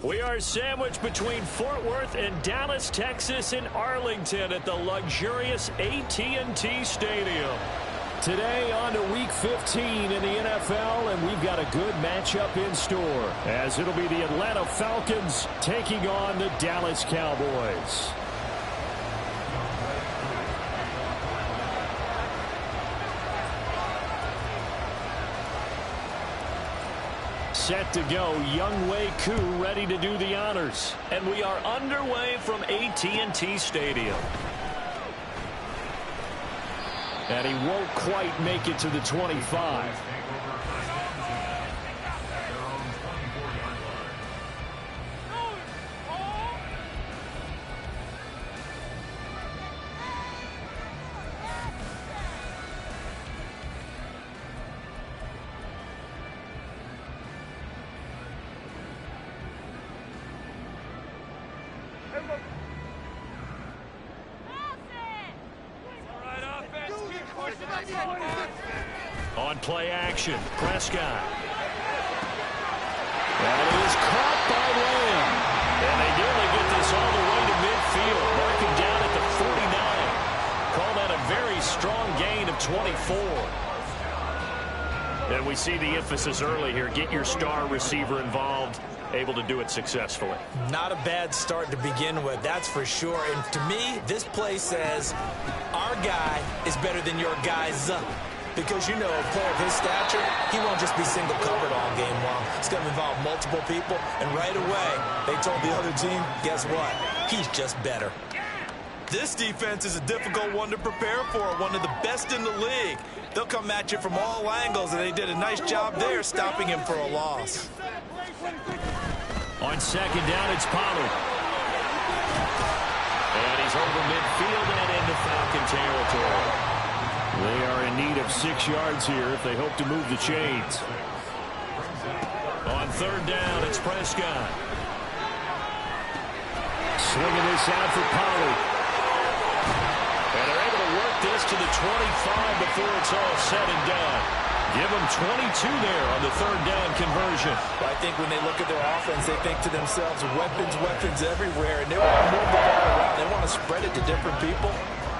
We are sandwiched between Fort Worth and Dallas, Texas, and Arlington at the luxurious AT&T Stadium. Today on to Week 15 in the NFL, and we've got a good matchup in store, as it'll be the Atlanta Falcons taking on the Dallas Cowboys. Set to go, Younghoe Koo ready to do the honors. And we are underway from AT&T Stadium. And he won't quite make it to the 25. On play action, Prescott. That is caught by Lamb. And they nearly get this all the way to midfield. Marking down at the 49. Call that a very strong gain of 24. And we see the emphasis early here. Get your star receiver involved. Able to do it successfully. Not a bad start to begin with, that's for sure. And to me, this play says our guy is better than your guy's. Because, you know, a player of his stature, he won't just be single covered all game long. It's going to involve multiple people. And right away, they told the other team, guess what? He's just better. This defense is a difficult one to prepare for, one of the best in the league. They'll come at you from all angles, and they did a nice job there stopping him for a loss. On second down, it's Pollard. And he's over midfield and into Falcon territory. They are in need of 6 yards here if they hope to move the chains. On third down, it's Prescott. Swinging this out for Pollard. And they're able to work this to the 25 before it's all said and done. Give them 22 there on the third down conversion. Well, I think when they look at their offense, they think to themselves, weapons, weapons everywhere. And they want to move the ball around. They want to spread it to different people.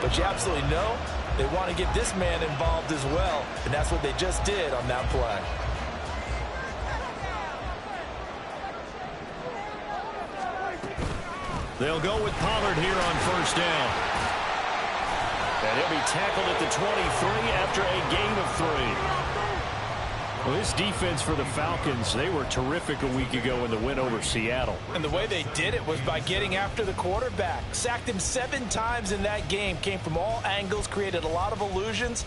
But you absolutely know they want to get this man involved as well. And that's what they just did on that play. They'll go with Pollard here on first down. And he'll be tackled at the 23 after a gain of 3. Well, this defense for the Falcons, they were terrific a week ago in the win over Seattle. And the way they did it was by getting after the quarterback. Sacked him 7 times in that game. Came from all angles, created a lot of illusions,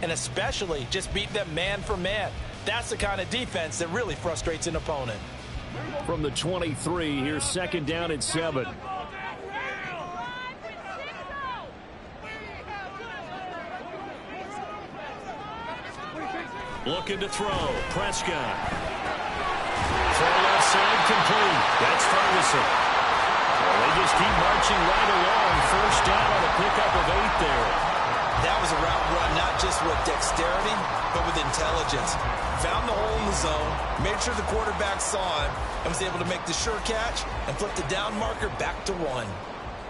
and especially just beat them man for man. That's the kind of defense that really frustrates an opponent. From the 23, here's second down and 7. Looking to throw. Prescott. Throw left side complete. That's Ferguson. Well, they just keep marching right along. First down on a pickup of 8 there. That was a route run, not just with dexterity, but with intelligence. Found the hole in the zone, made sure the quarterback saw him, and was able to make the sure catch and flip the down marker back to 1.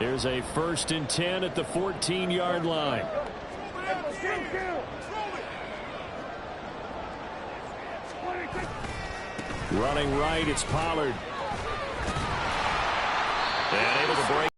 There's a 1st and 10 at the 14-yard line. Running right, it's Pollard. And able to break.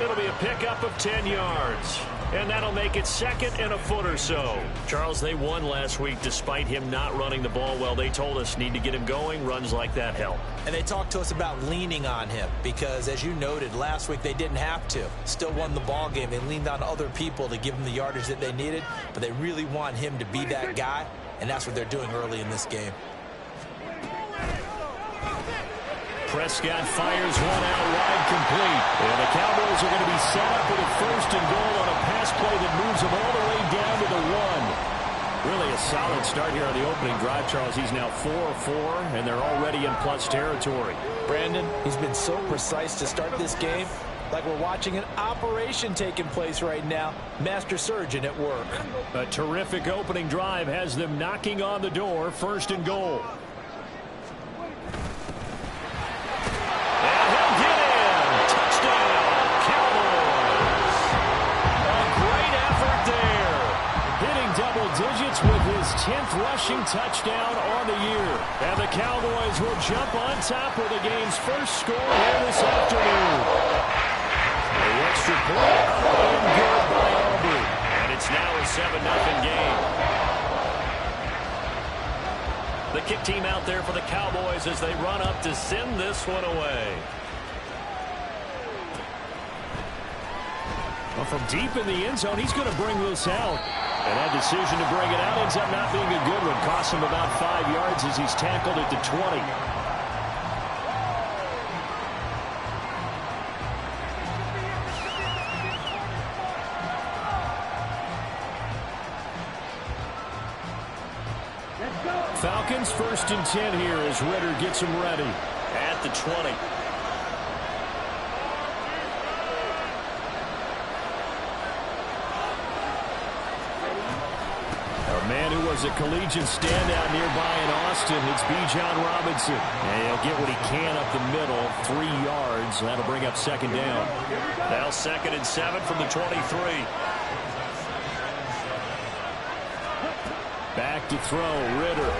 It'll be a pickup of 10 yards. And that'll make it 2nd and a foot or so. Charles, they won last week despite him not running the ball well. They told us need to get him going. Runs like that help. And they talked to us about leaning on him because, as you noted, last week they didn't have to. Still won the ball game. They leaned on other people to give them the yardage that they needed, but they really want him to be that guy, and that's what they're doing early in this game. Prescott fires one out wide complete. And the Cowboys are going to be set up with a 1st and goal on a pass play that moves them all the way down to the 1. Really a solid start here on the opening drive, Charles. He's now 4 of 4, and they're already in plus territory. Brandon, he's been so precise to start this game. like we're watching an operation taking place right now. Master surgeon at work. A terrific opening drive has them knocking on the door. 1st and goal. And he'll get in. Touchdown, Cowboys. A great effort there. Hitting double digits with his 10th rushing touchdown on the year. And the Cowboys will jump on top with the game's first score here this afternoon. The extra point up and good by Aubrey. And it's now a 7-0 game. The kick team out there for the Cowboys as they run up to send this one away. Well, from deep in the end zone, he's going to bring this out. And that decision to bring it out ends up not being a good one. Costs him about 5 yards as he's tackled at the 20. Falcons 1st and 10 here as Ritter gets them ready at the 20. A man who was a collegiate standout nearby in Austin, it's Bijan Robinson. And he'll get what he can up the middle, 3 yards. That'll bring up 2nd down. Now 2nd and 7 from the 23. Back to throw, Ritter.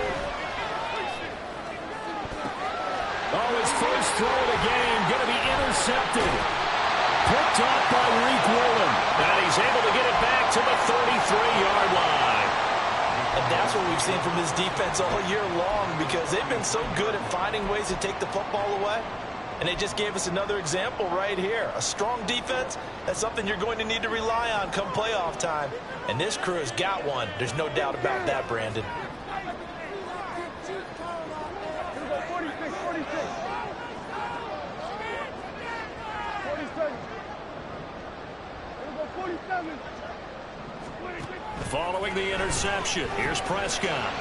Oh, his first throw of the game, going to be intercepted. Picked off by Reek Woolen. And he's able to get it back to the 33-yard line. And that's what we've seen from this defense all year long, because they've been so good at finding ways to take the football away. And they just gave us another example right here. A strong defense, that's something you're going to need to rely on come playoff time. And this crew has got one. There's no doubt about that, Brandon. Following the interception, here's Prescott.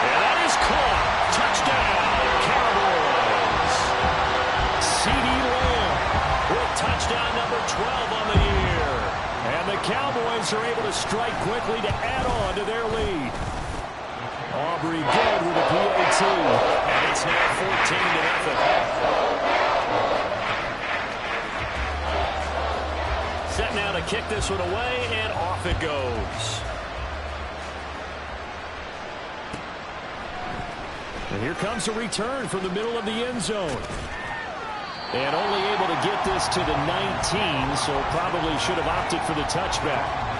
And that is caught. Touchdown, Cowboys. C.D. Lamb with touchdown number 12 on the year. And the Cowboys are able to strike quickly to add on to their lead. Aubrey good with a PAT. And it's now 14-0. Set now to kick this one away, and off it goes. And here comes a return from the middle of the end zone. And only able to get this to the 19, so probably should have opted for the touchback.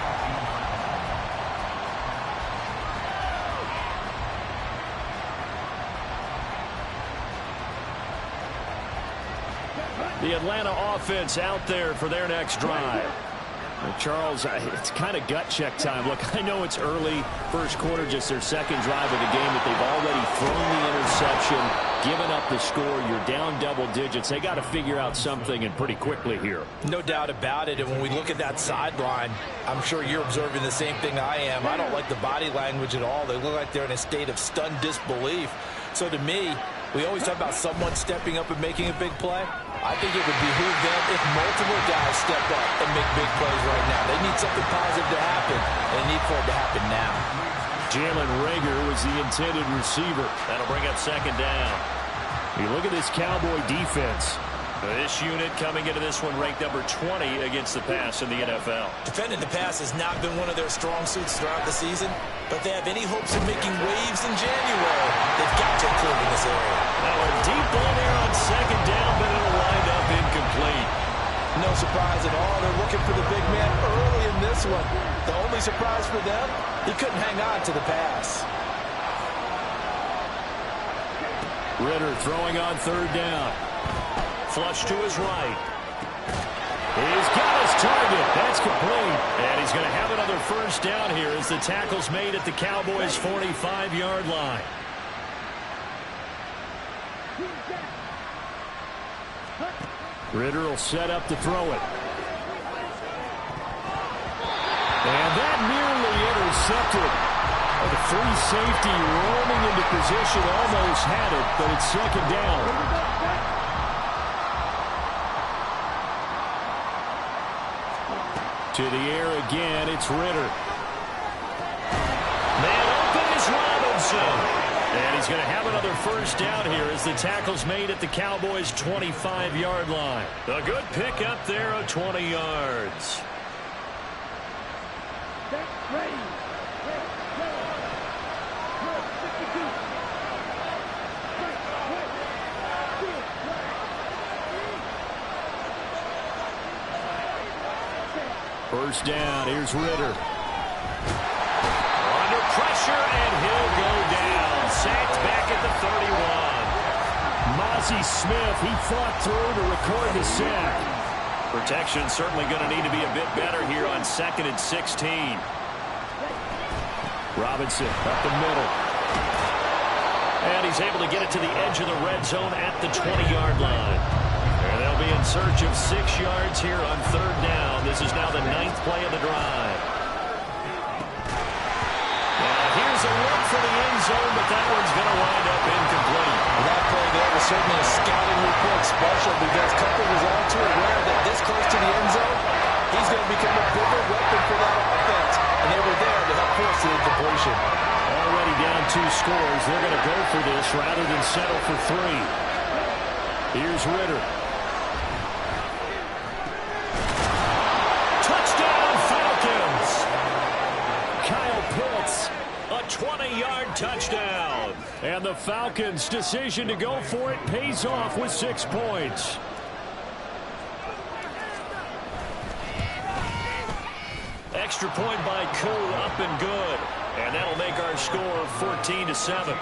The Atlanta offense out there for their next drive. Well, Charles, it's kind of gut check time. Look, I know it's early, first quarter, just their 2nd drive of the game, but they've already thrown the interception, given up the score. You're down double digits. They got to figure out something, and pretty quickly here. No doubt about it. And when we look at that sideline, I'm sure you're observing the same thing I am. I don't like the body language at all. They look like they're in a state of stunned disbelief. So to me, we always talk about someone stepping up and making a big play. I think it would behoove them if multiple guys step up and make big plays right now. They need something positive to happen, and they need for it to happen now. Jalen Reagor was the intended receiver. That'll bring up 2nd down. You look at this Cowboy defense. This unit coming into this one ranked number 20 against the pass in the NFL. Defending the pass has not been one of their strong suits throughout the season, but they have any hopes of making waves in January, they've got to improve in this area. Now a deep ball there on 2nd down, but it'll wind up incomplete. No surprise at all. They're looking for the big man early in this one. The only surprise for them, he couldn't hang on to the pass. Ritter throwing on 3rd down. Flush to his right. He's got his target. That's complete. And he's going to have another 1st down here as the tackle's made at the Cowboys' 45-yard line. Ritter will set up to throw it. And that nearly intercepted. The free safety roaming into position, almost had it, but it's 2nd down. To the air again, it's Ritter. Man open is Robinson. And he's going to have another first down here as the tackle's made at the Cowboys' 25-yard line. A good pick up there of 20 yards. First down, here's Ritter. Under pressure, and he'll go down. Sacked back at the 31. Mozzie Smith, he fought through to record the sack. Protection certainly going to need to be a bit better here on 2nd and 16. Robinson up the middle. And he's able to get it to the edge of the red zone at the 20-yard line. And they'll be in search of 6 yards here on 3rd down. This is now the 9th play of the drive. Here's a look for the end zone, but that one's going to wind up incomplete. That play there was certainly a scouting report special because Cutler was all too aware that this close to the end zone, he's going to become a bigger weapon for that offense. And they were there to help force the incompletion. Already down 2 scores. They're going to go for this rather than settle for 3. Here's Ritter. Touchdown, Falcons! Kyle Pitts. A 20-yard touchdown. And the Falcons' decision to go for it pays off with 6 points. Extra point by Koo, up and good. And that'll make our score 14-7.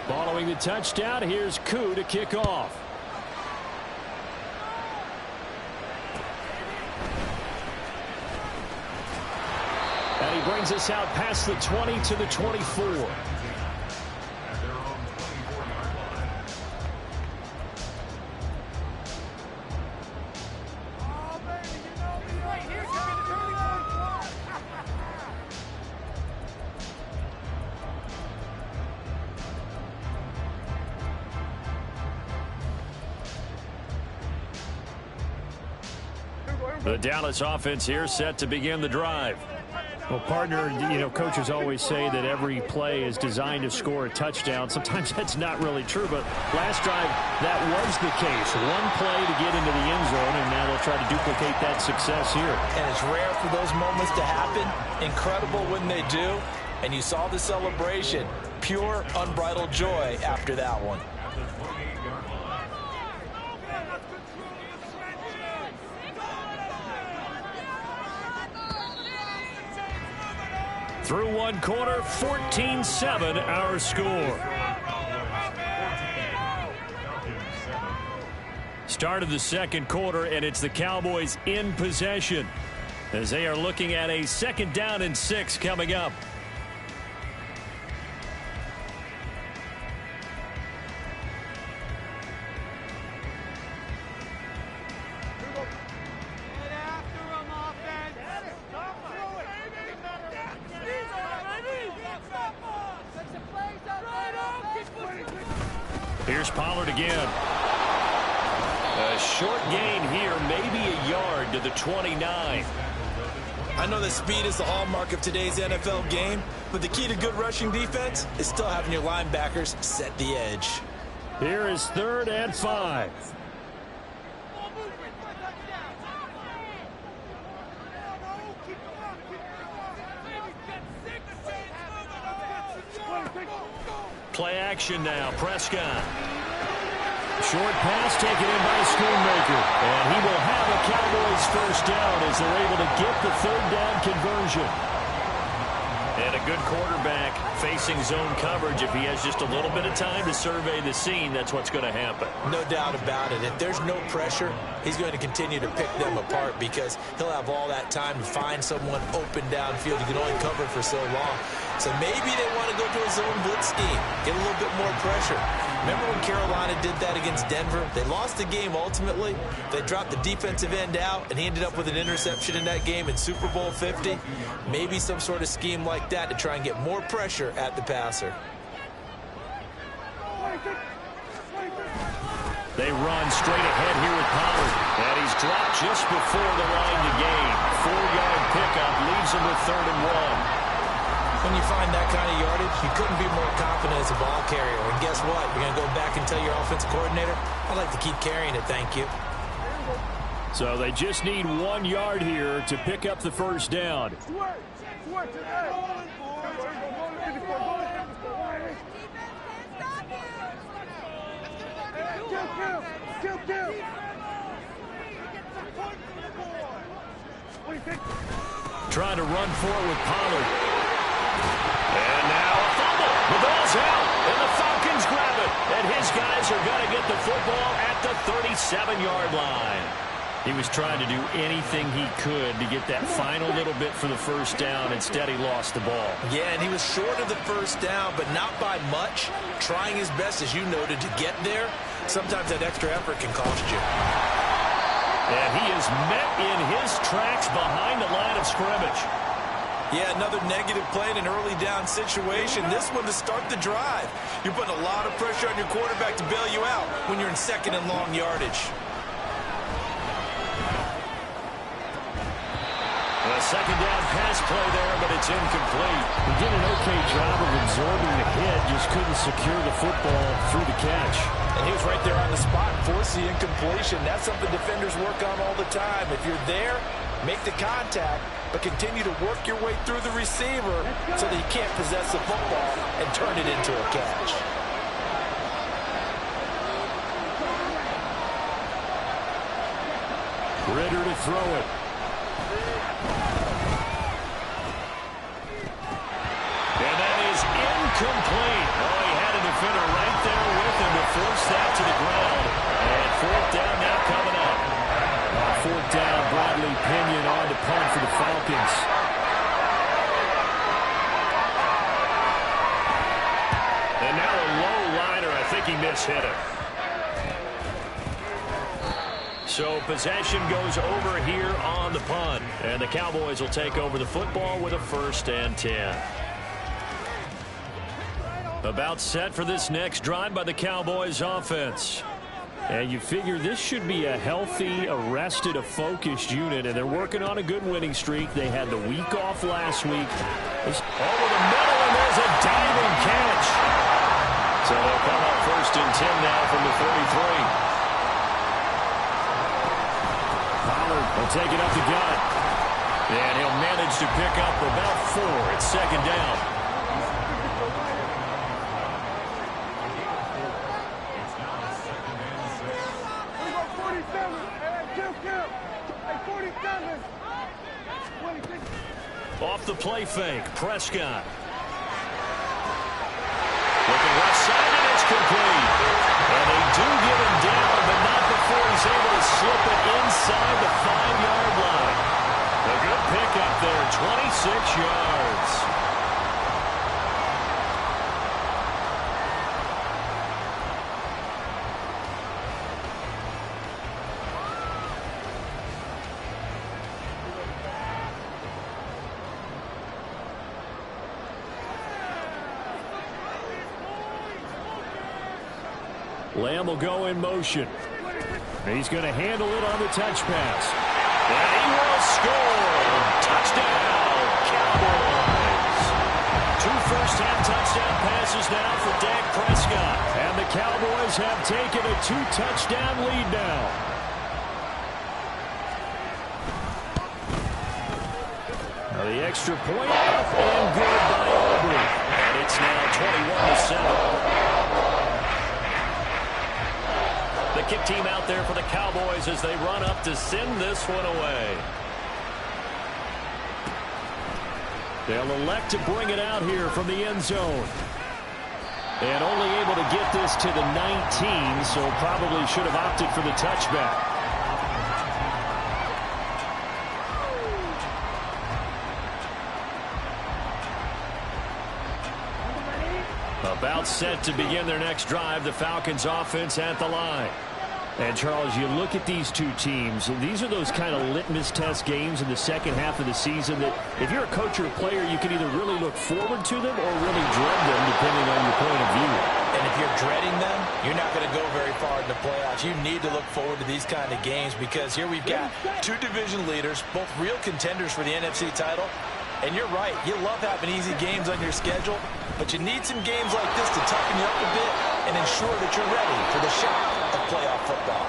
Following the touchdown, here's Koo to kick off. And he brings us out past the 20 to the 24. The Dallas offense here set to begin the drive. Well, partner, coaches always say that every play is designed to score a touchdown. Sometimes that's not really true, but last drive, that was the case. One play to get into the end zone, and now they'll try to duplicate that success here. And it's rare for those moments to happen. Incredible when they do. And you saw the celebration. Pure, unbridled joy after that one. Through 1 quarter, 14-7 our score. Start of the 2nd quarter, and it's the Cowboys in possession as they are looking at a 2nd down and 6 coming up. Here's Pollard again. A short gain here, maybe a yard to the 29. I know that speed is the hallmark of today's NFL game, but the key to good rushing defense is still having your linebackers set the edge. Here is 3rd and 5. Play action now, Prescott. Short pass taken in by Schoonmaker. And he will have a Cowboys first down as they're able to get the 3rd down conversion. And a good quarterback facing zone coverage. If he has just a little bit of time to survey the scene, that's what's going to happen. No doubt about it. If there's no pressure, he's going to continue to pick them apart because he'll have all that time to find someone open downfield. He can only cover for so long. So maybe they want to go to a zone blitz scheme, get a little bit more pressure. Remember when Carolina did that against Denver? They lost the game ultimately. They dropped the defensive end out, and he ended up with an interception in that game in Super Bowl 50. Maybe some sort of scheme like that to try and get more pressure at the passer. They run straight ahead here with Pollard. And he's dropped just before the line to gain. 4-yard pickup leaves him with 3rd and 1. When you find that kind of yardage, you couldn't be more confident as a ball carrier. And guess what? You're going to go back and tell your offensive coordinator, I'd like to keep carrying it, thank you. So they just need 1 yard here to pick up the first down. Trying to run forward with Pollard. And now a fumble. The ball's out, and the Falcons grab it. And his guys are going to get the football at the 37-yard line. He was trying to do anything he could to get that final little bit for the first down. Instead, he lost the ball. Yeah, and he was short of the first down, but not by much. Trying his best, as you noted, to get there. Sometimes that extra effort can cost you. And he is met in his tracks behind the line of scrimmage. Yeah, another negative play in an early down situation. This one to start the drive. You're putting a lot of pressure on your quarterback to bail you out when you're in 2nd and long yardage. A 2nd down pass play there, but it's incomplete. He did an okay job of absorbing the hit, just couldn't secure the football through the catch. And he was right there on the spot, force the incompletion. That's something defenders work on all the time. If you're there, make the contact, but continue to work your way through the receiver so that you can't possess the football and turn it into a catch. Ritter to throw it. And that is incomplete. Oh, he had a defender right there with him to force that to the ground. And 4th down now coming up. 4th down, Bradley Pinion on to punt for the Falcons. And now a low liner. I think he mishit it. So possession goes over here on the punt. And the Cowboys will take over the football with a 1st and 10. About set for this next drive by the Cowboys offense. And you figure this should be a healthy, a focused unit, and they're working on a good winning streak. They had the week off last week. It's over the middle, and there's a diving catch. So they'll come up 1st and 10 now from the 43. Pollard will take it up the gut. And he'll manage to pick up about 4. It's 2nd down. Off the play fake, Prescott. Looking left side, and it's complete. And they do get him down, but not before he's able to slip it inside the 5-yard line. A good pickup there, 26 yards. Lamb will go in motion. He's going to handle it on the touch pass. And he will score. Touchdown, Cowboys. 2 first-half touchdown passes now for Dak Prescott. And the Cowboys have taken a 2-touchdown lead now. Now the extra point up and good by Aubrey. And it's now 21-7. The kick team out there for the Cowboys as they run up to send this one away. They'll elect to bring it out here from the end zone. And only able to get this to the 19, so probably should have opted for the touchback. About set to begin their next drive. The Falcons offense at the line. And, Charles, you look at these two teams, and these are those kind of litmus test games in the second half of the season that if you're a coach or a player, you can either really look forward to them or really dread them, depending on your point of view. And if you're dreading them, you're not going to go very far in the playoffs. You need to look forward to these kind of games because here we've got two division leaders, both real contenders for the NFC title. And you're right, you love having easy games on your schedule, but you need some games like this to toughen you up a bit and ensure that you're ready for the shock of playoff football.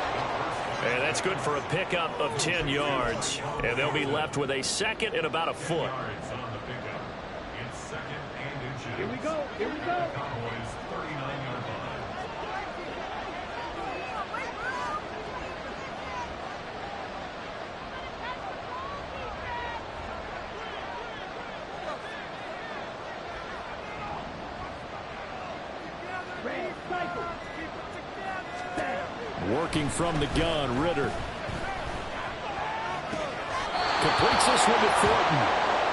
And that's good for a pickup of 10 yards. And they'll be left with a second and about a foot. Here we go. Here we go. Working from the gun, Ritter. Completes this one to Thornton.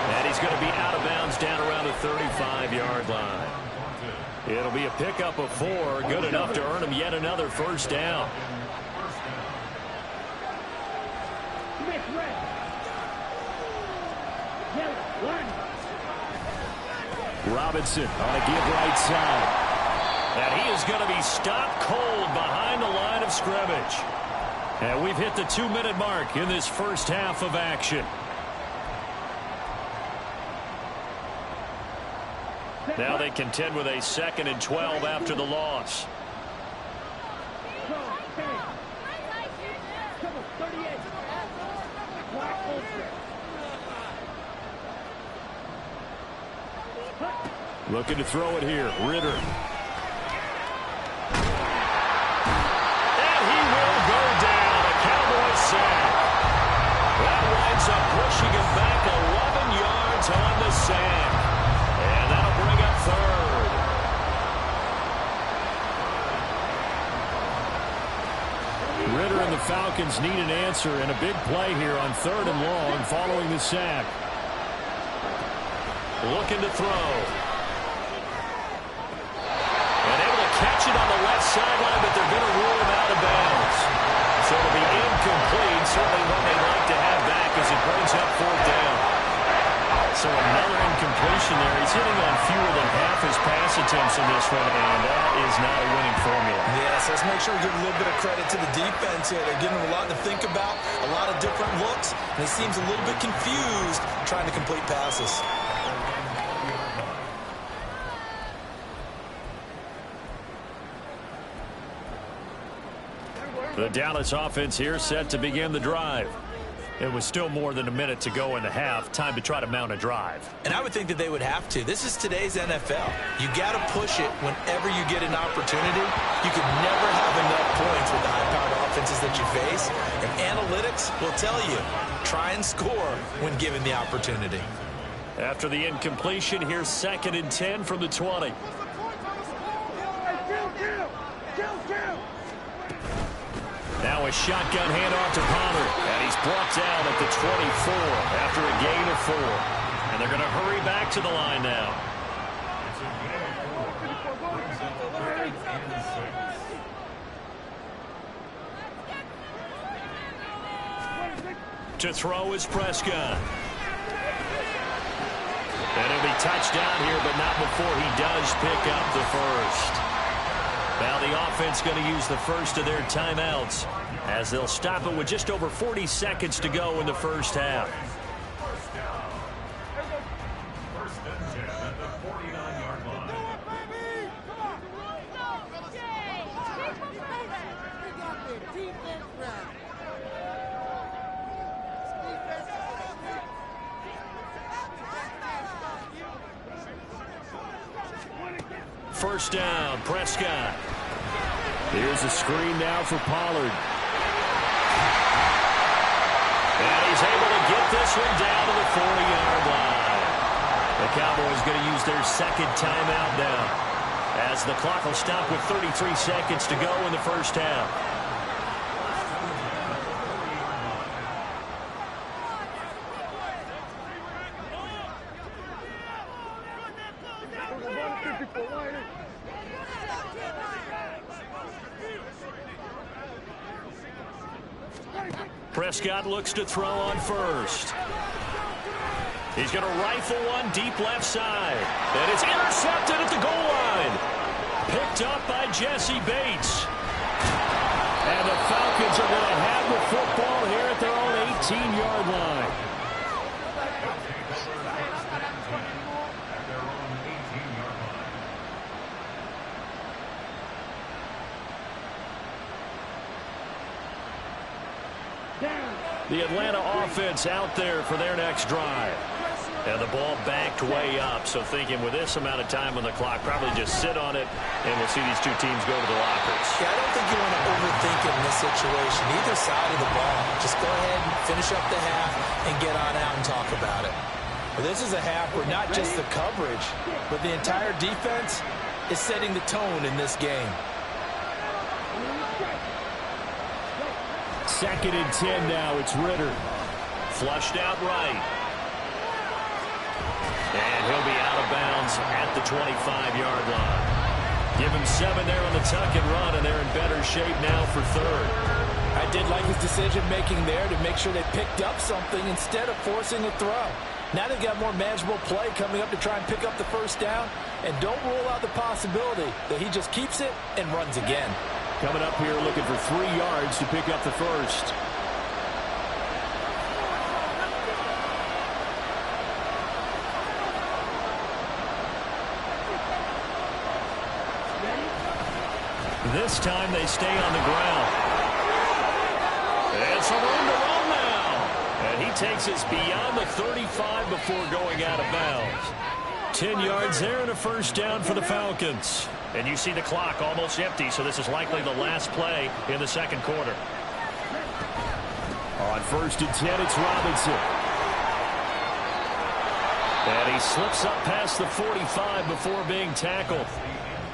And he's going to be out of bounds down around the 35-yard line. It'll be a pickup of 4, good enough to earn him yet another first down. Robinson on a give right side. And he is going to be stopped cold behind the line of scrimmage. And we've hit the 2-minute mark in this first half of action. Now they contend with a 2nd and 12 after the loss. Looking to throw it here, Ritter. That winds up pushing him back 11 yards on the sack. And that'll bring up 3rd. Ritter and the Falcons need an answer and a big play here on 3rd and long following the sack. Looking to throw. And able to catch it on the left sideline, but they're going to rule him out of bounds. So it'll be incomplete, certainly one they'd like to have back as it brings up 4th down. So another incompletion there. He's hitting on fewer than half his pass attempts in this one, and that is not a winning formula. Yes, let's make sure we give a little bit of credit to the defense here. They're giving him a lot to think about, a lot of different looks, and he seems a little bit confused trying to complete passes. The Dallas offense here set to begin the drive. It was still more than a minute to go in the half. Time to try to mount a drive. And I would think that they would have to. This is today's NFL. You got to push it whenever you get an opportunity. You could never have enough points with the high-powered offenses that you face. And analytics will tell you, try and score when given the opportunity. After the incompletion, here's 2nd and 10 from the 20. Now a shotgun handoff to Pollard, and he's brought down at the 24 after a gain of 4. And they're going to hurry back to the line now. To throw is Prescott. And it'll be touchdown here, but not before he does pick up the first. Now the offense going to use the first of their timeouts as they'll stop it with just over 40 seconds to go in the first half. First down, Prescott. Here's a screen now for Pollard. And he's able to get this one down to the 40-yard line. The Cowboys going to use their 2nd timeout now, as the clock will stop with 33 seconds to go in the first half. Prescott looks to throw on first. He's going to rifle one deep left side. And it's intercepted at the goal line. Picked up by Jesse Bates. And the Falcons are going to have the football here at their own 18-yard line. The Atlanta offense out there for their next drive. And the ball backed way up, so thinking with this amount of time on the clock, probably just sit on it, and we'll see these two teams go to the lockers. Yeah, I don't think you want to overthink it in this situation. Either side of the ball. Just go ahead and finish up the half and get on out and talk about it. Well, this is a half where not just the coverage, but the entire defense is setting the tone in this game. 2nd and 10 now. It's Ritter. Flushed out right. And he'll be out of bounds at the 25-yard line. Give him 7 there on the tuck and run, and they're in better shape now for 3rd. I did like his decision-making there to make sure they picked up something instead of forcing a throw. Now they've got more manageable play coming up to try and pick up the first down, and don't rule out the possibility that he just keeps it and runs again. Coming up here looking for 3 yards to pick up the first. This time they stay on the ground. And some room to run now. And he takes us beyond the 35 before going out of bounds. 10 yards there and a first down for the Falcons. And you see the clock almost empty, so this is likely the last play in the second quarter. On 1st and 10, it's Robinson. And he slips up past the 45 before being tackled.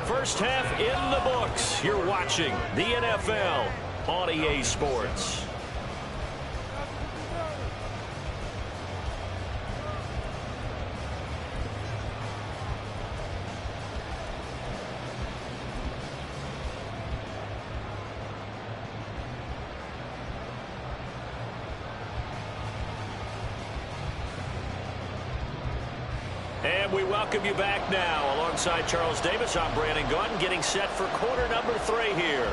First half in the books. You're watching the NFL on EA Sports. And we welcome you back now. Alongside Charles Davis, I'm Brandon Gunn, getting set for quarter number 3 here.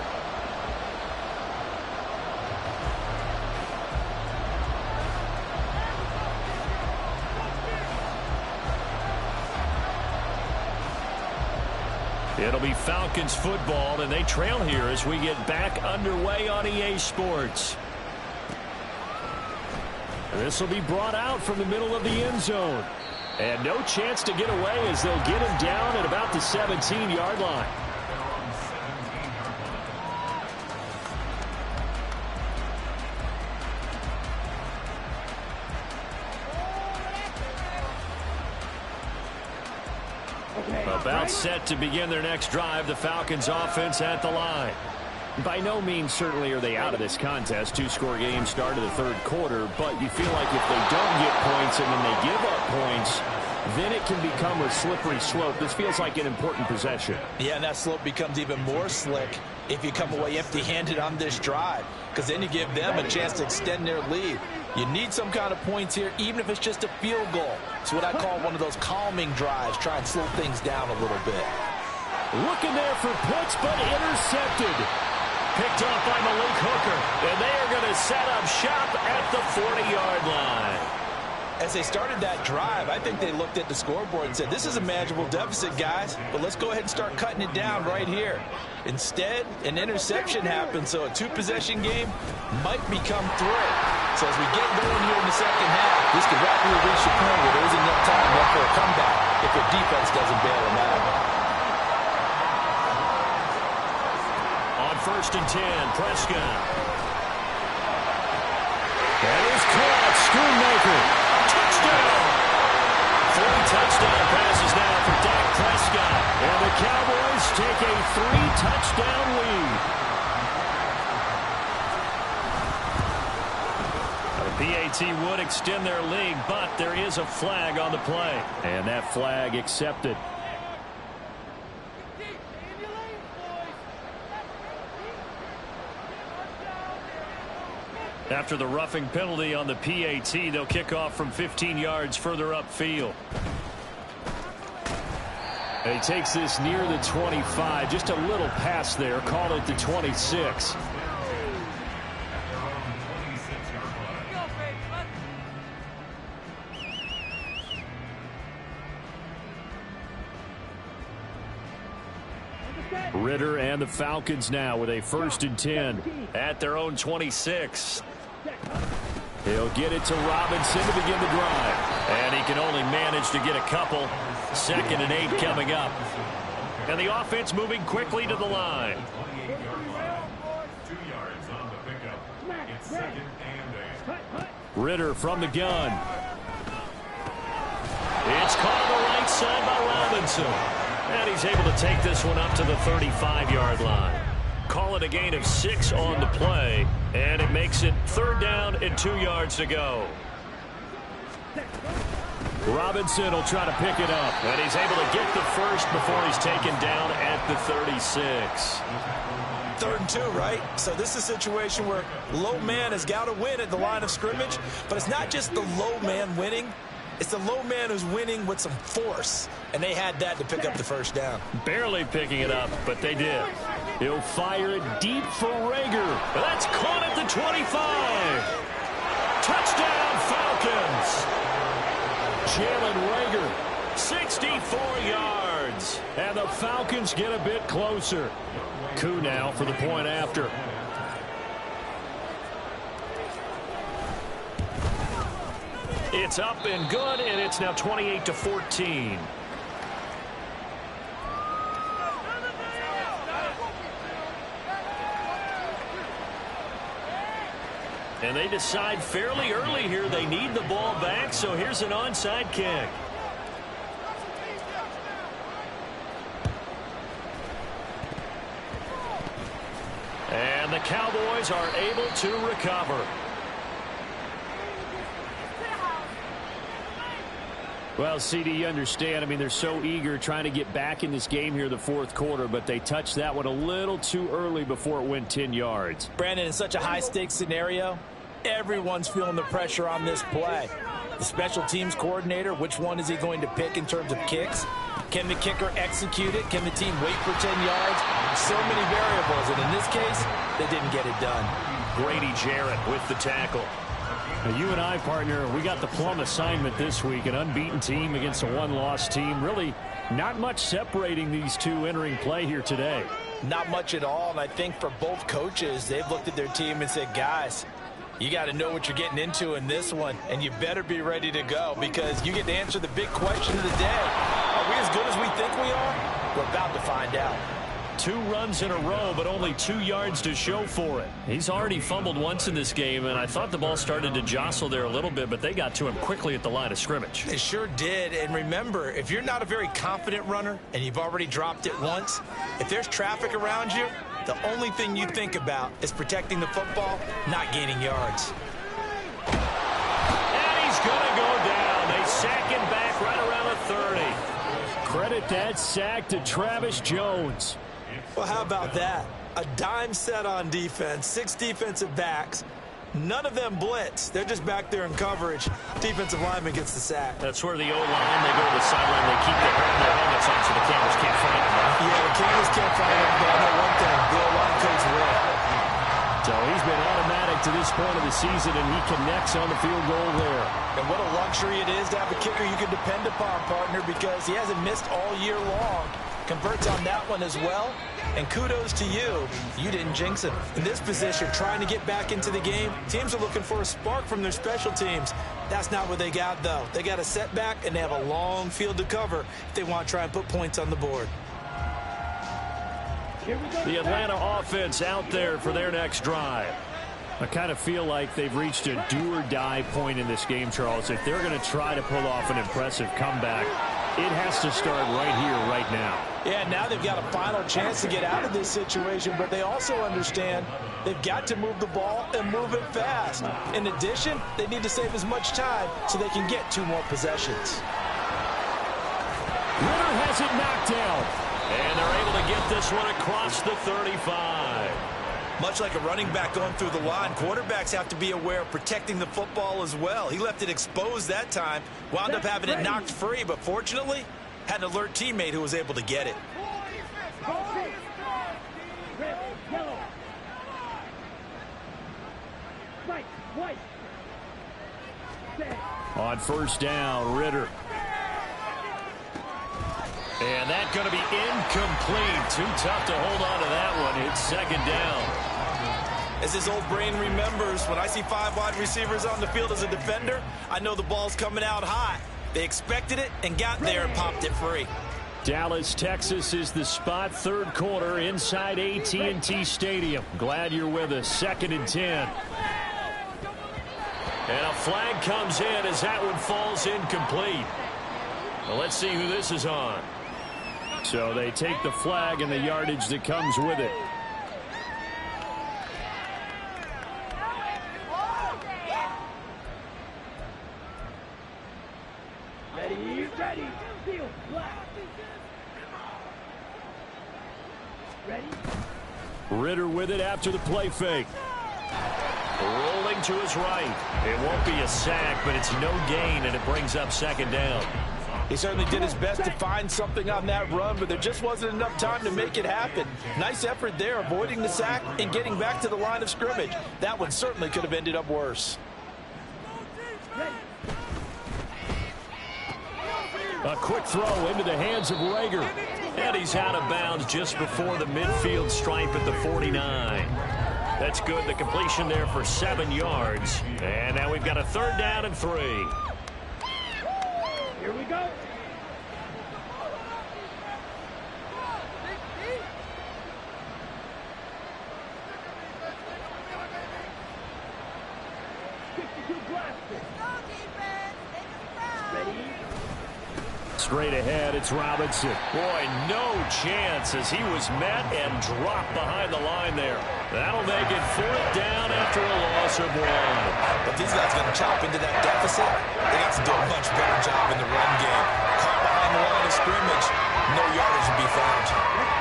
It'll be Falcons football, and they trail here as we get back underway on EA Sports. This will be brought out from the middle of the end zone. And no chance to get away as they'll get him down at about the 17-yard line. About set to begin their next drive, the Falcons offense at the line. By no means certainly are they out of this contest. 2-score game start of the 3rd quarter, but you feel like if they don't get points and then they give up points, then it can become a slippery slope. This feels like an important possession. Yeah, and that slope becomes even more slick if you come away empty-handed on this drive, because then you give them a chance to extend their lead. You need some kind of points here, even if it's just a field goal. It's what I call one of those calming drives. Try and slow things down a little bit. Looking there for Pitts, but intercepted. Picked off by Malik Hooker, and they are going to set up shop at the 40-yard line. As they started that drive, I think they looked at the scoreboard and said, this is a manageable deficit, guys, but let's go ahead and start cutting it down right here. Instead, an interception happened, so a 2-possession game might become 3. So as we get going here in the second half, this could rapidly reach a point where there isn't enough time left for a comeback if their defense doesn't bail them out. On 1st and 10, Prescott. That is caught. Schoonmaker. Touchdown. 3 touchdown passes now for Dak Prescott. And the Cowboys take a 3-touchdown lead. The PAT would extend their lead, but there is a flag on the play. And that flag accepted. After the roughing penalty on the PAT, they'll kick off from 15 yards further upfield. And he takes this near the 25. Just a little pass there. Call it the 26. Ritter and the Falcons now with a 1st and 10 at their own 26. He'll get it to Robinson to begin the drive. And he can only manage to get a couple. 2nd and 8 coming up. And the offense moving quickly to the line. 2 yards on the pickup. It's 2nd and 8. Ritter from the gun. It's caught on the right side by Robinson. And he's able to take this one up to the 35-yard line. Call it a gain of 6 on the play. And it makes it 3rd down and 2 yards to go. Robinson will try to pick it up. And he's able to get the first before he's taken down at the 36. 3rd and 2, right? So this is a situation where low man has got to win at the line of scrimmage. But it's not just the low man winning. It's the low man who's winning with some force. And they had that to pick up the 1st down. Barely picking it up, but they did. He'll fire it deep for Rager. That's caught at the 25. Touchdown, Falcons. Jalen Rager, 64 yards. And the Falcons get a bit closer. Koo now for the point after. It's up and good, and it's now 28-14. And they decide fairly early here they need the ball back, so here's an onside kick. And the Cowboys are able to recover. Well, CD, you understand. I mean, they're so eager trying to get back in this game here the 4th quarter, but they touched that one a little too early before it went 10 yards. Brandon, in such a high-stakes scenario, everyone's feeling the pressure on this play. The special teams coordinator, which one is he going to pick in terms of kicks? Can the kicker execute it? Can the team wait for 10 yards? So many variables, and in this case, they didn't get it done. Grady Jarrett with the tackle. Now, you and I, partner, we got the plum assignment this week. An unbeaten team against a one-loss team. Really not much separating these two entering play here today. Not much at all, and I think for both coaches, they've looked at their team and said, guys, you got to know what you're getting into in this one, and you better be ready to go because you get to answer the big question of the day. Are we as good as we think we are? We're about to find out. 2 runs in a row, but only 2 yards to show for it. He's already fumbled once in this game, and I thought the ball started to jostle there a little bit, but they got to him quickly at the line of scrimmage. They sure did, and remember, if you're not a very confident runner and you've already dropped it once, if there's traffic around you, the only thing you think about is protecting the football, not gaining yards. And he's going to go down. They sack him back right around the 30. Credit that sack to Travis Jones. Well, how about that? A dime set on defense, 6 defensive backs. None of them blitz. They're just back there in coverage. Defensive lineman gets the sack. That's where the O-line, they go to the sideline, they keep their helmets on so the cameras can't find them. Right? Yeah, the cameras can't find them, but I know one thing. The O-line coach will. So he's been automatic to this point of the season, and he connects on the field goal there. And what a luxury it is to have a kicker you can depend upon, partner, because he hasn't missed all year long. Converts on that one as well. And kudos to you. You didn't jinx him. In this position, trying to get back into the game, teams are looking for a spark from their special teams. That's not what they got, though. They got a setback, and they have a long field to cover if they want to try and put points on the board. The Atlanta offense out there for their next drive. I kind of feel like they've reached a do-or-die point in this game, Charles. If they're going to try to pull off an impressive comeback, it has to start right here, right now. Yeah, now they've got a final chance to get out of this situation, but they also understand they've got to move the ball and move it fast. In addition, they need to save as much time so they can get 2 more possessions. Ritter has it knocked down. And they're able to get this one across the 35. Much like a running back going through the line, quarterbacks have to be aware of protecting the football as well. He left it exposed that time, wound up having it knocked free, but fortunately, had an alert teammate who was able to get it. On first down, Ritter. And that's going to be incomplete. Too tough to hold on to that one. It's second down. As his old brain remembers, when I see 5 wide receivers on the field as a defender, I know the ball's coming out hot. They expected it and got there and popped it free. Dallas, Texas is the spot. Third quarter inside AT&T Stadium. Glad you're with us. 2nd and 10. And a flag comes in as that one falls incomplete. Well, let's see who this is on. So they take the flag and the yardage that comes with it. Ritter with it after the play fake. Rolling to his right. It won't be a sack, but it's no gain, and it brings up second down. He certainly did his best to find something on that run, but there just wasn't enough time to make it happen. Nice effort there, avoiding the sack and getting back to the line of scrimmage. That one certainly could have ended up worse. A quick throw into the hands of Rager. And he's out of bounds just before the midfield stripe at the 49. That's good. The completion there for 7 yards. And now we've got a 3rd down and 3. Here we go. Straight ahead, it's Robinson. Boy, no chance as he was met and dropped behind the line there. That'll make it 4th down after a loss of 1. But these guys going to chop into that deficit. They got to do a much better job in the run game. Caught behind the line of scrimmage, no yardage will be found.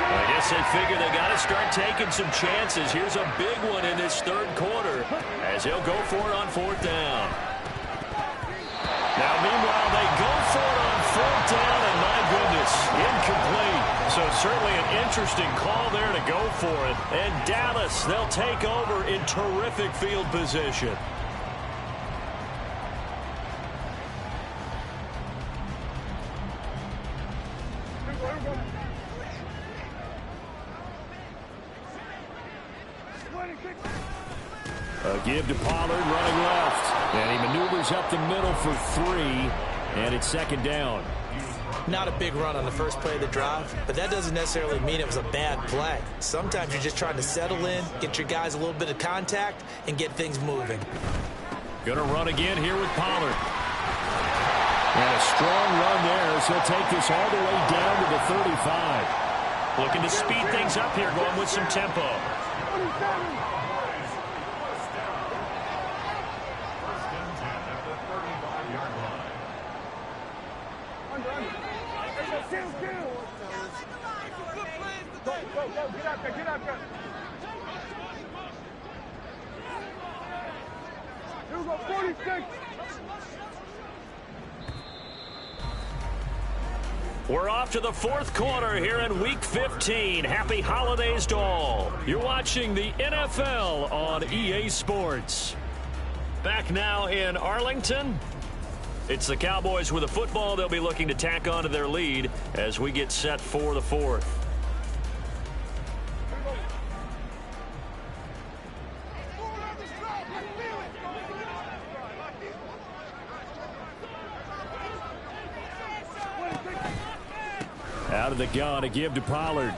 I guess they figure they got to start taking some chances. Here's a big one in this 3rd quarter as he'll go for it on 4th down. Now, meanwhile, they go for it on 4th down, and my goodness, incomplete. So certainly an interesting call there to go for it. And Dallas, they'll take over in terrific field position. A give to Pollard running left. And he maneuvers up the middle for 3. And it's 2nd down. Not a big run on the first play of the drive, but that doesn't necessarily mean it was a bad play. Sometimes you're just trying to settle in, get your guys a little bit of contact, and get things moving. Gonna run again here with Pollard. And a strong run there as he'll take this all the way down to the 35. Looking to speed things up here, going with some tempo. Get up, get up. Here we go, 46. We're off to the 4th quarter here in Week 15. Happy holidays to all. You're watching the NFL on EA Sports. Back now in Arlington. It's the Cowboys with a football. They'll be looking to tack on to their lead as we get set for the 4th. Out of the gun, a give to Pollard.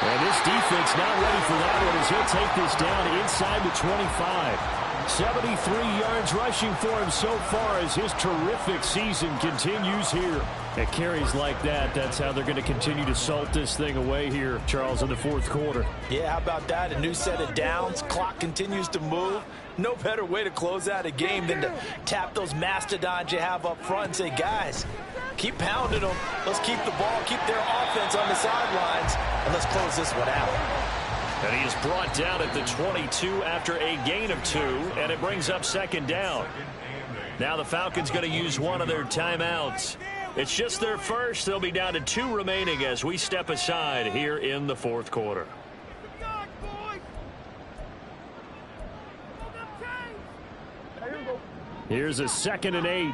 And this defense not ready for that one as he'll take this down inside the 25. 73 yards rushing for him so far as his terrific season continues here. At carries like that, that's how they're going to continue to salt this thing away here, Charles, in the 4th quarter. Yeah, how about that? A new set of downs. Clock continues to move. No better way to close out a game than to tap those mastodons you have up front and say, guys, keep pounding them. Let's keep the ball, keep their offense on the sidelines, and let's close this one out. And he is brought down at the 22 after a gain of 2, and it brings up second down. Now the Falcons going to use one of their timeouts. It's just their first. They'll be down to 2 remaining as we step aside here in the fourth quarter. Here's a 2nd and 8.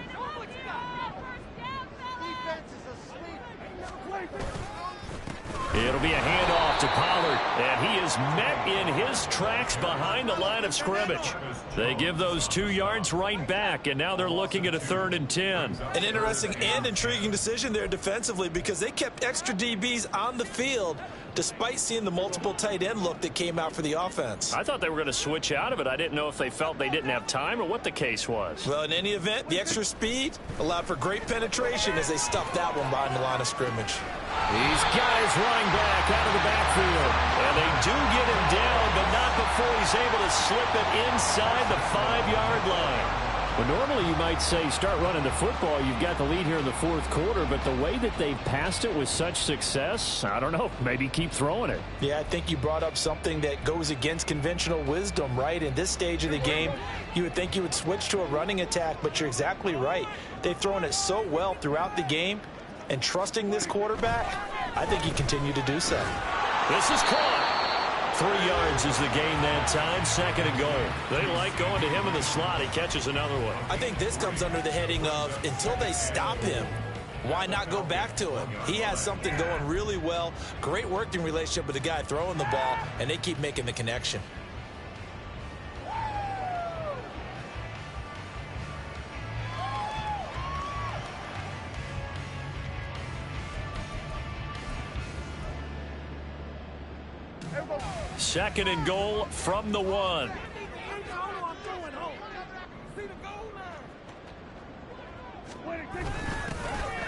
It'll be a handoff to Pollard, and he is met in his tracks behind the line of scrimmage. They give those 2 yards right back, and now they're looking at a 3rd and 10. An interesting and intriguing decision there defensively because they kept extra DBs on the field despite seeing the multiple tight end look that came out for the offense. I thought they were going to switch out of it. I didn't know if they felt they didn't have time or what the case was. Well, in any event, the extra speed allowed for great penetration as they stuffed that one behind the line of scrimmage. These guys running back out of the backfield. And they do get him down, but not before he's able to slip it inside the 5-yard line. Well, normally you might say start running the football. You've got the lead here in the fourth quarter, but the way that they've passed it with such success, I don't know, maybe keep throwing it. Yeah, I think you brought up something that goes against conventional wisdom, right? In this stage of the game, you would think you would switch to a running attack, but you're exactly right. They've thrown it so well throughout the game, and trusting this quarterback, I think he continued to do so. This is caught. 3 yards is the gain that time. 2nd and goal. They like going to him in the slot. He catches another one. I think this comes under the heading of until they stop him, why not go back to him? He has something going really well. Great working relationship with the guy throwing the ball, and they keep making the connection. Second and goal from the 1.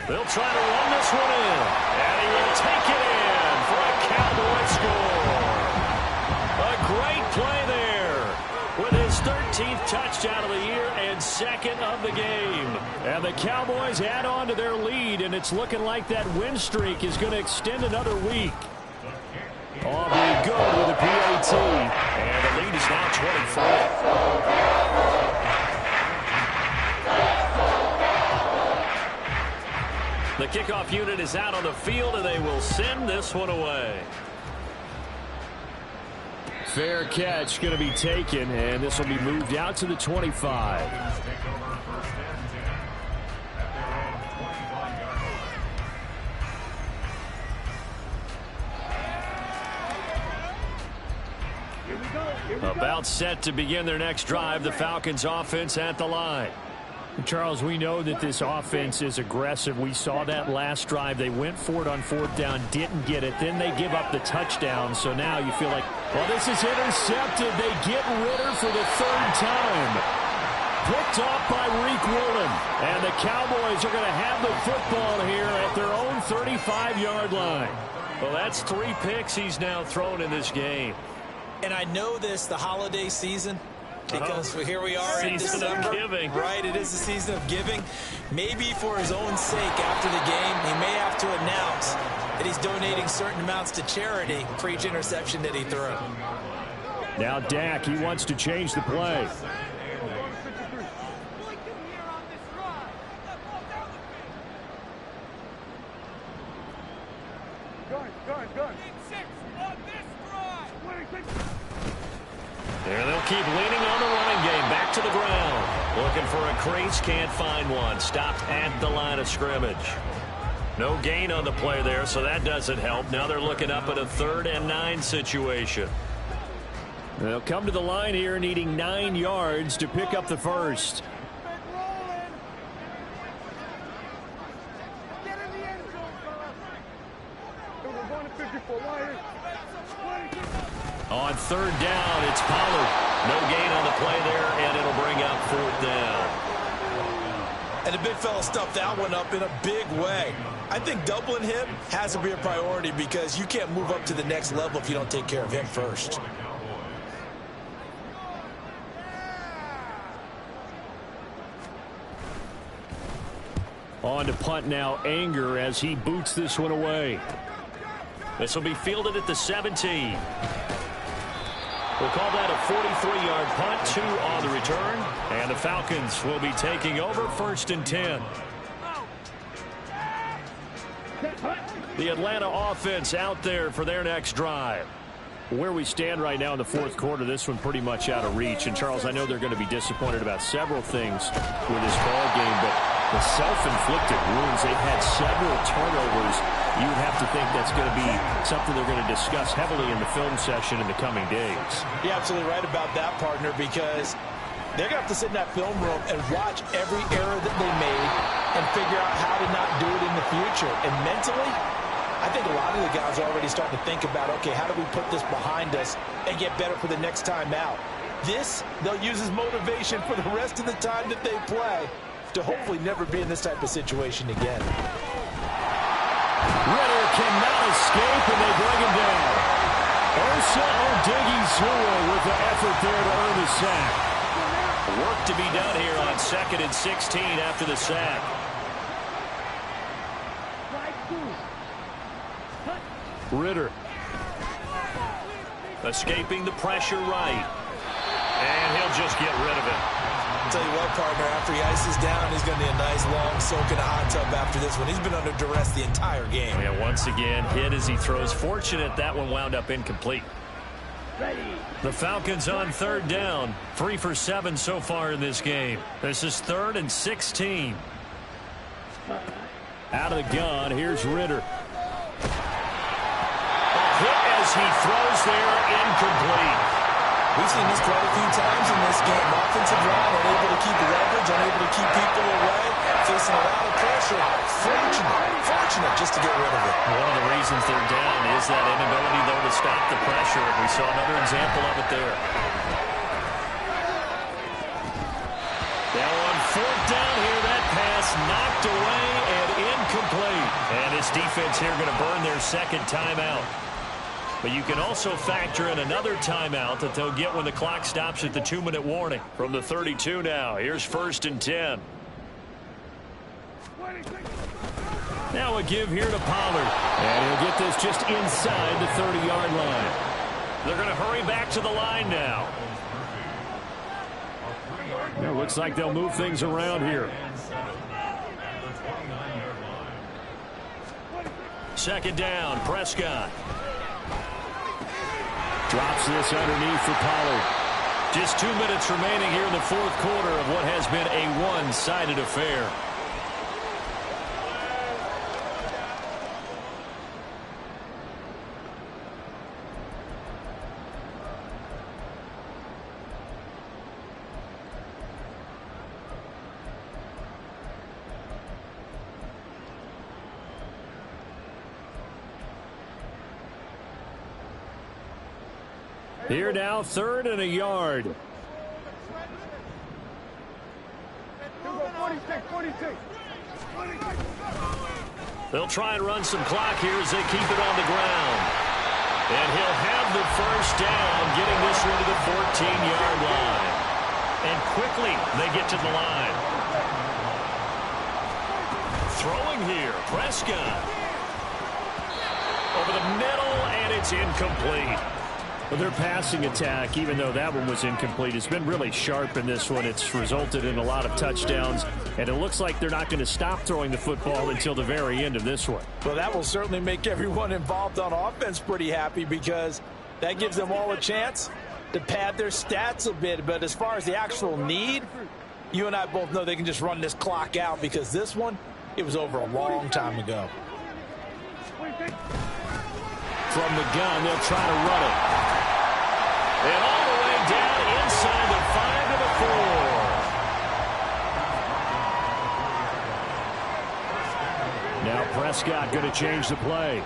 They'll try to run this one in. And he will take it in for a Cowboy score. A great play there with his 13th touchdown of the year and 2nd of the game. And the Cowboys add on to their lead, and it's looking like that win streak is going to extend another week. All being good with a PAT. And the lead is now 24. The kickoff unit is out on the field, and they will send this one away. Fair catch going to be taken, and this will be moved out to the 25. About set to begin their next drive, the Falcons offense at the line. Charles, we know that this offense is aggressive. We saw that last drive. They went for it on 4th down, didn't get it. Then they give up the touchdown. So now you feel like, well, this is intercepted. They get Ritter for the 3rd time. Picked off by Reek Woolen. And the Cowboys are going to have the football here at their own 35-yard line. Well, that's 3 picks he's now thrown in this game. And I know this, the holiday season, because here we are in Season December. of giving. Right, it is the season of giving. Maybe for his own sake after the game, he may have to announce that he's donating certain amounts to charity for each interception that he threw. Now Dak, he wants to change the play. Gun. There they'll keep leaning on the running game. Back to the ground. Looking for a crease. Can't find one. Stopped at the line of scrimmage. No gain on the play there, so that doesn't help. Now they're looking up at a 3rd and 9 situation. They'll come to the line here needing 9 yards to pick up the first. On 3rd down, it's Pollard. No gain on the play there, and it'll bring up 4th down. And the big fella stuffed that one up in a big way. I think doubling him has to be a priority because you can't move up to the next level if you don't take care of him first. On to punt now, Anger, as he boots this one away. This will be fielded at the 17. We'll call that a 43-yard punt, 2 on the return. And the Falcons will be taking over 1st and 10. The Atlanta offense out there for their next drive. Where we stand right now in the 4th quarter, this one pretty much out of reach. And, Charles, I know they're going to be disappointed about several things with this ball game, but the self-inflicted wounds, they've had several turnovers. You would have to think that's going to be something they're going to discuss heavily in the film session in the coming days. You're absolutely right about that, partner, because they're going to have to sit in that film room and watch every error that they made and figure out how to not do it in the future. And mentally, I think a lot of the guys are already starting to think about, okay, how do we put this behind us and get better for the next time out? This, they'll use as motivation for the rest of the time that they play to hopefully never be in this type of situation again. Ritter cannot escape, and they bring him down. Osa Odighizuwa with the effort there to earn the sack. Work to be done here on 2nd and 16 after the sack. Ritter. Escaping the pressure right. And he'll just get rid of it. I'll tell you what, partner, after he ices down, he's going to need a nice long soak in a hot tub after this one. He's been under duress the entire game. And once again, hit as he throws. Fortunate that one wound up incomplete. The Falcons on 3rd down. 3 for 7 so far in this game. This is 3rd and 16. Out of the gun, here's Ritter. Hit as he throws there, incomplete. We've seen this quite a few times in this game. Offensive line unable to keep leverage, unable to keep people away, facing a lot of pressure. Fortunate just to get rid of it. One of the reasons they're down is that inability, though, to stop the pressure. We saw another example of it there. Now on 4th down here, that pass knocked away and incomplete. And this defense here going to burn their 2nd timeout. But you can also factor in another timeout that they'll get when the clock stops at the 2-minute warning. From the 32 now, here's 1st and 10. Now a give here to Pollard. And he'll get this just inside the 30-yard line. They're going to hurry back to the line now. It looks like they'll move things around here. 2nd down, Prescott. Drops this underneath for Pollard. Just 2 minutes remaining here in the 4th quarter of what has been a one-sided affair. Here now, 3rd and a yard. 46. They'll try and run some clock here as they keep it on the ground. And he'll have the 1st down, getting this one to the 14-yard line. And quickly, they get to the line. Throwing here, Prescott. Over the middle, and it's incomplete. Well, their passing attack, even though that one was incomplete, has been really sharp in this one. It's resulted in a lot of touchdowns, and it looks like they're not going to stop throwing the football until the very end of this one. Well, that will certainly make everyone involved on offense pretty happy because that gives them all a chance to pad their stats a bit. But as far as the actual need, you and I both know they can just run this clock out because this one, it was over a long time ago. From the gun, they'll try to run it. And all the way down inside the 5 to the 4. Now Prescott going to change the play.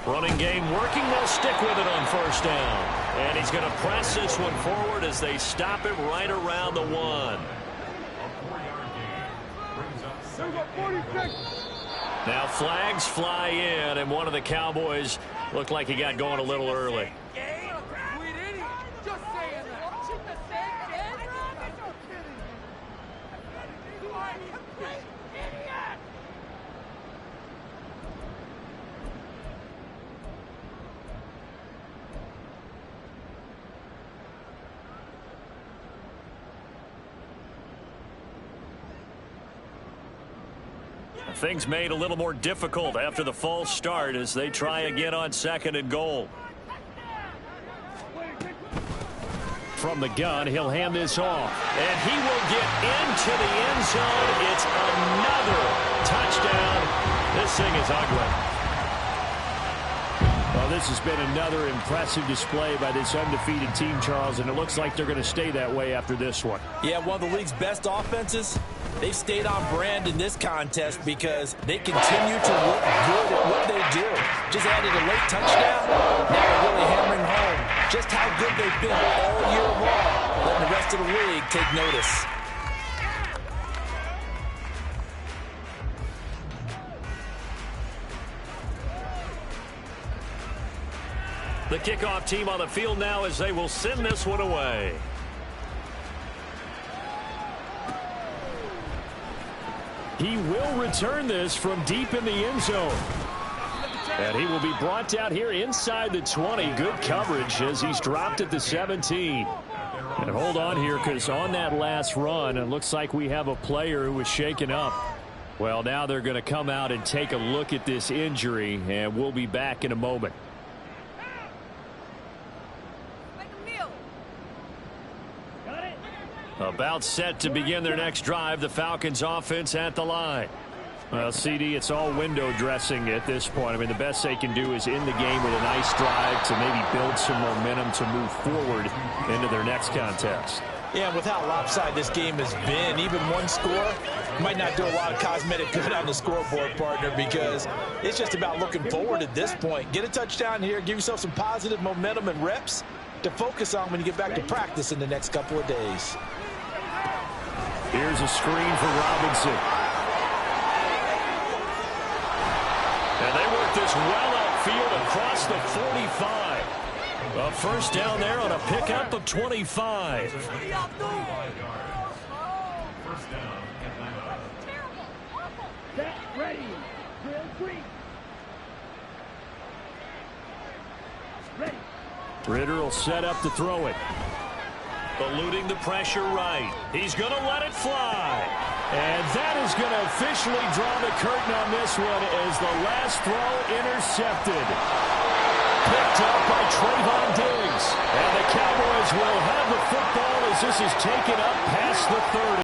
Running game working. They'll stick with it on 1st down. And he's going to press this one forward as they stop it right around the 1. Now flags fly in, and one of the Cowboys looked like he got going a little early. Things made a little more difficult after the false start as they try again on 2nd and goal. From the gun, he'll hand this off. And he will get into the end zone. It's another touchdown. This thing is ugly. Well, this has been another impressive display by this undefeated team, Charles, and it looks like they're going to stay that way after this one. Yeah, one of the league's best offenses. They've stayed on brand in this contest because they continue to look good at what they do. Just added a late touchdown. Now they're really hammering home just how good they've been all year long, letting the rest of the league take notice. The kickoff team on the field now as they will send this one away. He will return this from deep in the end zone. And he will be brought down here inside the 20. Good coverage as he's dropped at the 17. And hold on here because on that last run, it looks like we have a player who was shaken up. Well, now they're going to come out and take a look at this injury, and we'll be back in a moment. About set to begin their next drive, the Falcons offense at the line. Well, CD, it's all window dressing at this point. I mean, the best they can do is end the game with a nice drive to maybe build some momentum to move forward into their next contest. Yeah, with how lopsided this game has been, even one score might not do a lot of cosmetic good on the scoreboard, partner, because it's just about looking forward at this point. Get a touchdown here, give yourself some positive momentum and reps to focus on when you get back to practice in the next couple of days. Here's a screen for Robinson. And they work this well upfield across the 45. A first down there on a pickup of 25. First down, Atlanta. Set, ready. Drill 3. Ready. Ritter will set up to throw it. Eluding the pressure right. He's going to let it fly. And that is going to officially draw the curtain on this one as the last throw intercepted. Picked up by Trayvon Diggs. And the Cowboys will have the football as this is taken up past the 30.